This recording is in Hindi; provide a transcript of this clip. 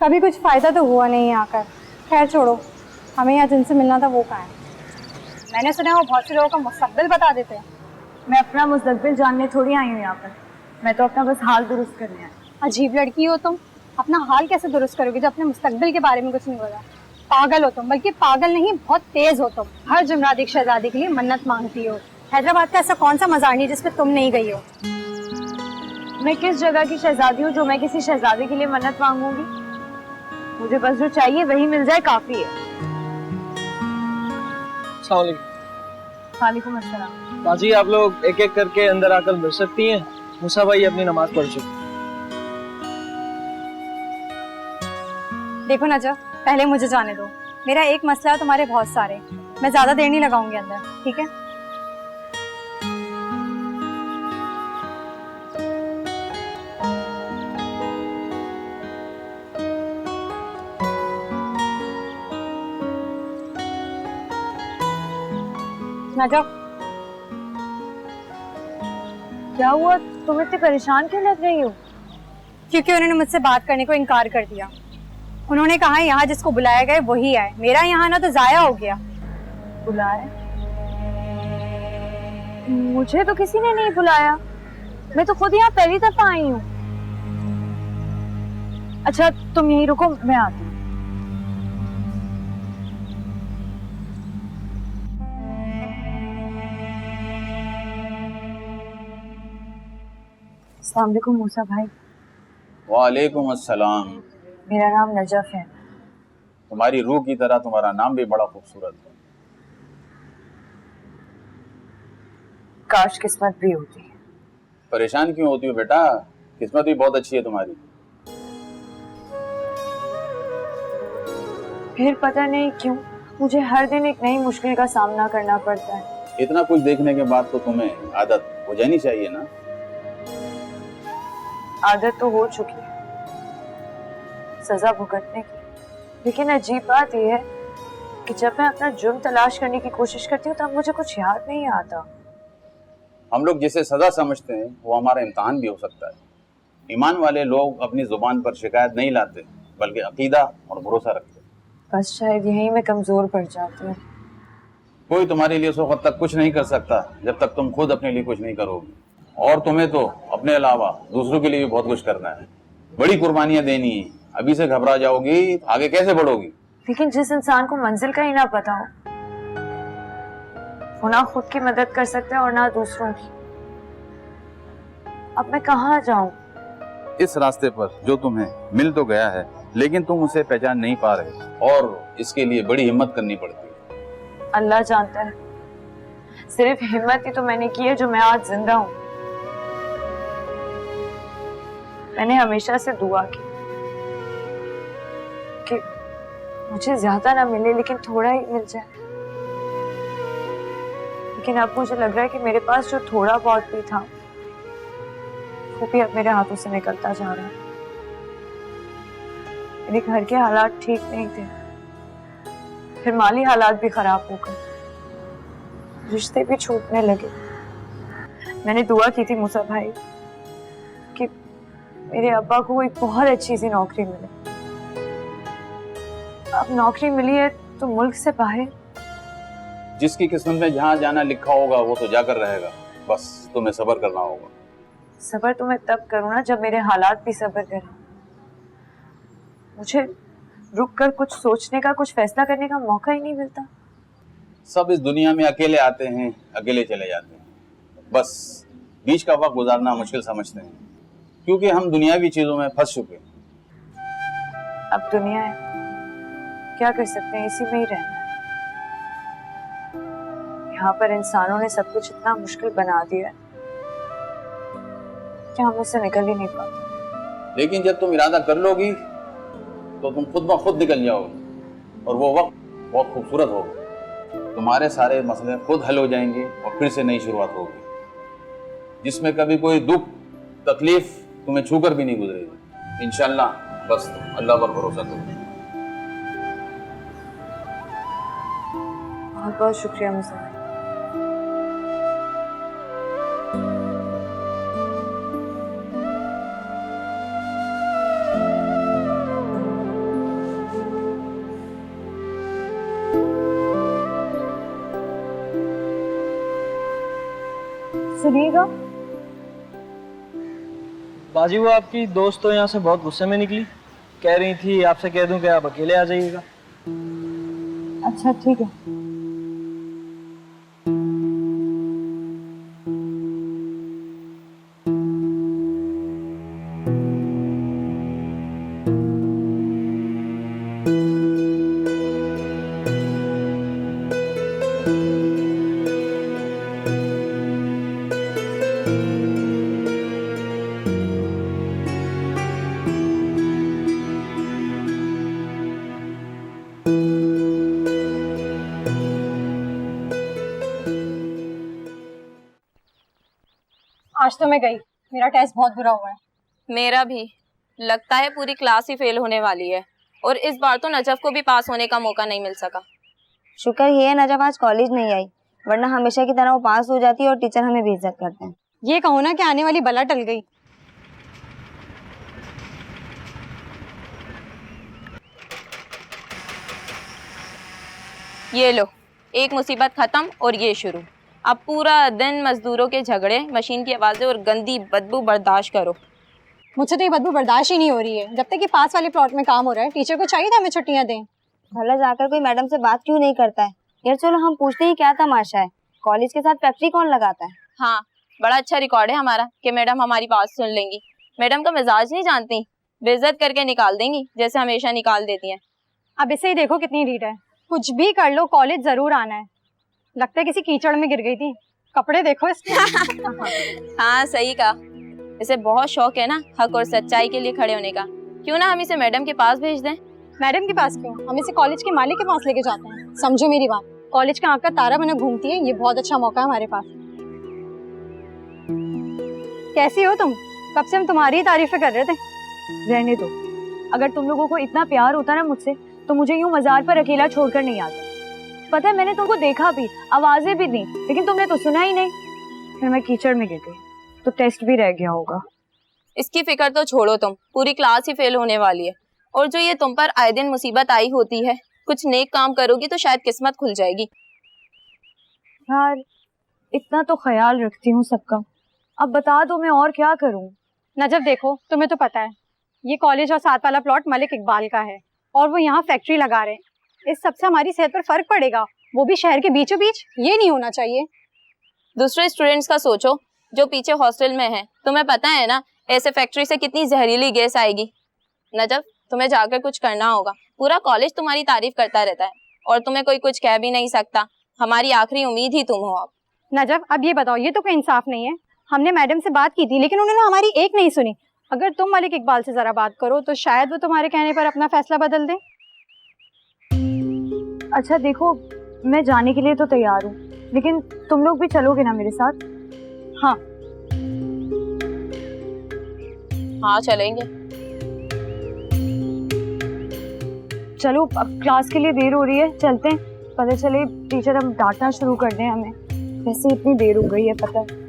कभी कुछ फ़ायदा तो हुआ नहीं है आकर। खैर छोड़ो, हमें यहाँ जिनसे मिलना था वो कहाँ है? मैंने सुना है वो बहुत से लोगों का मुस्तकबिल बता देते हैं। मैं अपना मुस्तकबिल जानने थोड़ी आई हूँ यहाँ पर, मैं तो अपना बस हाल दुरुस्त करने आई। अजीब लड़की हो तुम, अपना हाल कैसे दुरुस्त करोगे जब अपने मुस्तकबिल के बारे में कुछ नहीं बोला? पागल हो तुम, बल्कि पागल नहीं बहुत तेज हो तुम। हर जुमरात एक शहजादी के लिए मन्नत मांगती हो। हैदराबाद का ऐसा कौन सा मज़ार नहीं जिसपे तुम नहीं गई हो? मैं किस जगह की शहजादी हूँ जो मैं किसी शहजादे के लिए मन्नत मांगूंगी? मुझे बस जो चाहिए वही मिल जाए काफी है। वालेकुम अस्सलाम। बाजी आप लोग एक एक करके अंदर आकर मिल सकती हैं। मूसा भाई अपनी नमाज पढ़ चुके। देखो नजर, पहले मुझे जाने दो। मेरा एक मसला है, तुम्हारे बहुत सारे। मैं ज्यादा देर नहीं लगाऊंगी अंदर, ठीक है? नजर, क्या हुआ, तुम इतनी परेशान क्यों लग रही हो? क्योंकि उन्होंने मुझसे बात करने को इनकार कर दिया। उन्होंने कहा यहाँ जिसको बुलाया गया वही आए। मेरा यहाँ ना तो जाया हो गया। बुलाया? मुझे तो किसी ने नहीं बुलाया, मैं तो खुद यहाँ पहली दफा आई हूँ। अच्छा तुम यहीं रुको, मैं आती हूँ। अस्सलाम वालेकुम मूसा भाई। वालेकुम अस्सलाम। मेरा नाम नजफ है। तुम्हारी रूह की तरह तुम्हारा नाम भी बड़ा खूबसूरत है। काश किस्मत भी होती। परेशान क्यों होती हो बेटा, किस्मत भी बहुत अच्छी है तुम्हारी। फिर पता नहीं क्यों मुझे हर दिन एक नई मुश्किल का सामना करना पड़ता है। इतना कुछ देखने के बाद तो तुम्हें आदत हो जानी चाहिए ना। आदत तो हो चुकी है सजा भुगतने की, लेकिन अजीब बात यह है कि जब मैं अपना जुर्म तलाश करने की कोशिश करती हूँ तब मुझे कुछ याद नहीं आता। हम लोग जिसे सजा समझते हैं वो हमारा इम्तहान भी हो सकता है। ईमान वाले लोग अपनी जुबान पर शिकायत नहीं लाते बल्कि अकीदा और भरोसा रखते। बस शायद यहीं मैं कमजोर पड़ जाती हूँ। कोई तुम्हारे लिए उस वक्त तक कुछ नहीं कर सकता जब तक तुम खुद अपने लिए कुछ नहीं करोगे। और तुम्हें तो अपने अलावा दूसरों के लिए भी बहुत कुछ करना है, बड़ी कुर्बानियां देनी है। अभी से घबरा जाओगी आगे कैसे बढ़ोगी? लेकिन जिस इंसान को मंजिल का ही ना पता हो, वो ना खुद की मदद कर सकता है और ना दूसरों की। अब मैं कहाँ जाऊं? इस रास्ते पर जो तुम्हें मिल तो गया है लेकिन तुम उसे पहचान नहीं पा रहे और इसके लिए बड़ी हिम्मत करनी पड़ती है। अल्लाह जानता है, सिर्फ हिम्मत ही तो मैंने की है जो मैं आज जिंदा हूं। मैंने हमेशा से दुआ की कि मुझे ज्यादा ना मिले लेकिन थोड़ा ही मिल जाए। लेकिन अब मुझे लग रहा है कि मेरे पास जो थोड़ा बहुत भी था वो भी अब मेरे हाथों से निकलता जा रहा है। मेरे घर के हालात ठीक नहीं थे, फिर माली हालात भी खराब हो गए, रिश्ते भी छूटने लगे। मैंने दुआ की थी मूसा भाई कि मेरे अब्बा को एक बहुत अच्छी सी नौकरी मिले। अब नौकरी मिली है तो मुल्क से बाहर। जिसकी किस्मत में जहाँ जाना लिखा होगा वो तो जाकर रहेगा, बस तुम्हें सब्र करना होगा। सब्र तो मैं तब करूँ ना जब मेरे हालात भी सब्र करें। मुझे रुक कर कुछ सोचने का, कुछ फैसला करने का मौका ही नहीं मिलता। सब इस दुनिया में अकेले आते हैं अकेले चले जाते हैं, बस बीच का वक्त गुजारना मुश्किल समझते हैं क्योंकि हम दुनियावी चीजों में फंस चुके हैं। अब दुनिया है, क्या कर सकते हैं, इसी में ही रहना है। यहाँ पर इंसानों ने सब कुछ इतना मुश्किल बना दिया है कि हम इससे निकल ही नहीं पाते। लेकिन जब तुम इरादा कर लोगी तो तुम खुद ब खुद निकल जाओगे और वो वक्त बहुत खूबसूरत होगा। तुम्हारे सारे मसले खुद हल हो जाएंगे और फिर से नई शुरुआत होगी जिसमें कभी कोई दुख तकलीफ तुम्हें छूकर भी नहीं गुजरेगी इंशाल्लाह। बस अल्लाह पर भरोसा करो। बहुत बहुत शुक्रिया मुझे। सुनिएगा। बाजी वो आपकी दोस्त तो यहाँ से बहुत गुस्से में निकली, कह रही थी आपसे कह दूं कि आप अकेले आ जाइएगा। अच्छा ठीक है। आज तो मैं गई, मेरा टेस्ट बहुत बुरा हुआ है। मेरा भी। लगता है पूरी क्लास ही फेल होने वाली है, और इस बार तो नजफ को भी पास होने का मौका नहीं मिल सका। शुक्र ये है नजफ आज कॉलेज नहीं आई, वरना हमेशा की तरह वो पास हो जाती और टीचर हमें बेइज्जत करते हैं। ये कहो ना कि आने वाली बला टल गई। ये लो, एक मुसीबत खत्म और ये शुरू। अब पूरा दिन मजदूरों के झगड़े, मशीन की आवाजें और गंदी बदबू बर्दाश्त करो। मुझसे तो ये बदबू बर्दाश्त ही नहीं हो रही है। जब तक कि पास वाले प्लॉट में काम हो रहा है, टीचर को चाहिए था हमें छुट्टियां दें। भला जाकर कोई मैडम से बात क्यों नहीं करता है? यार चलो हम पूछते ही क्या तमाशा है, कॉलेज के साथ फैक्ट्री कौन लगाता है? हाँ, बड़ा अच्छा रिकॉर्ड है हमारा कि मैडम हमारी बात सुन लेंगी। मैडम का मिजाज नहीं जानती, बेइज्जत करके निकाल देंगी जैसे हमेशा निकाल देती हैं। अब इसे ही देखो कितनी ढीठ है। कुछ भी कर लो, कॉलेज जरूर आना है। लगता है किसी कीचड़ में गिर गई थी। कपड़े देखो इसके। हाँ सही कहा, इसे बहुत शौक है ना हक और सच्चाई के लिए खड़े होने का। क्यों ना हम इसे मैडम के पास भेज दें? मैडम के पास क्यों, हम इसे कॉलेज के मालिक के पास लेके जाते हैं। समझो मेरी बात, कॉलेज का आँख का तारा बना घूमती है, ये बहुत अच्छा मौका है हमारे पास। कैसी हो तुम? कब से हम तुम्हारी ही तारीफें कर रहे थे। रहने दो, अगर तुम लोगों को इतना प्यार होता ना मुझसे तो मुझे यूं मजार पर अकेला छोड़कर नहीं आता। पता है मैंने तुमको देखा भी, आवाजें भी दी, लेकिन तुमने तो सुना ही नहीं। फिर मैं कीचड़ में गिर गई तो टेस्ट भी रह गया होगा। इसकी फिक्र तो छोड़ो तुम, पूरी क्लास ही फेल होने वाली है। और जो ये तुम पर आए दिन मुसीबत आई होती है, कुछ नेक काम करोगी तो शायद किस्मत खुल जाएगी। यार इतना तो ख्याल रखती हूँ सबका, अब बता दो मैं और क्या करूँ? नजफ देखो, तुम्हें तो पता है ये कॉलेज और साथ वाला प्लॉट मलिक इकबाल का है, और वो यहाँ फैक्ट्री लगा रहे हैं। इस सबसे हमारी सेहत पर फर्क पड़ेगा, वो भी शहर के बीचों बीच। ये नहीं होना चाहिए। दूसरे स्टूडेंट्स का सोचो जो पीछे हॉस्टल में हैं। तुम्हें पता है ना ऐसे फैक्ट्री से कितनी जहरीली गैस आएगी। नजफ तुम्हें जाकर कुछ करना होगा, पूरा कॉलेज तुम्हारी तारीफ करता रहता है और तुम्हें कोई कुछ कह भी नहीं सकता। हमारी आखिरी उम्मीद ही तुम हो। अब नजफ अब ये बताओ, ये तो कोई इंसाफ नहीं है। हमने मैडम से बात की थी लेकिन उन्होंने हमारी एक नहीं सुनी। अगर तुम मलिक इकबाल से जरा बात करो तो शायद वो तुम्हारे कहने पर अपना फैसला बदल दे। अच्छा देखो, मैं जाने के लिए तो तैयार हूँ, लेकिन तुम लोग भी चलोगे ना मेरे साथ? हाँ हाँ चलेंगे। चलो अब क्लास के लिए देर हो रही है, चलते हैं। पता चले टीचर हम डांटना शुरू कर दें हमें। वैसे इतनी देर हो गई है पता है।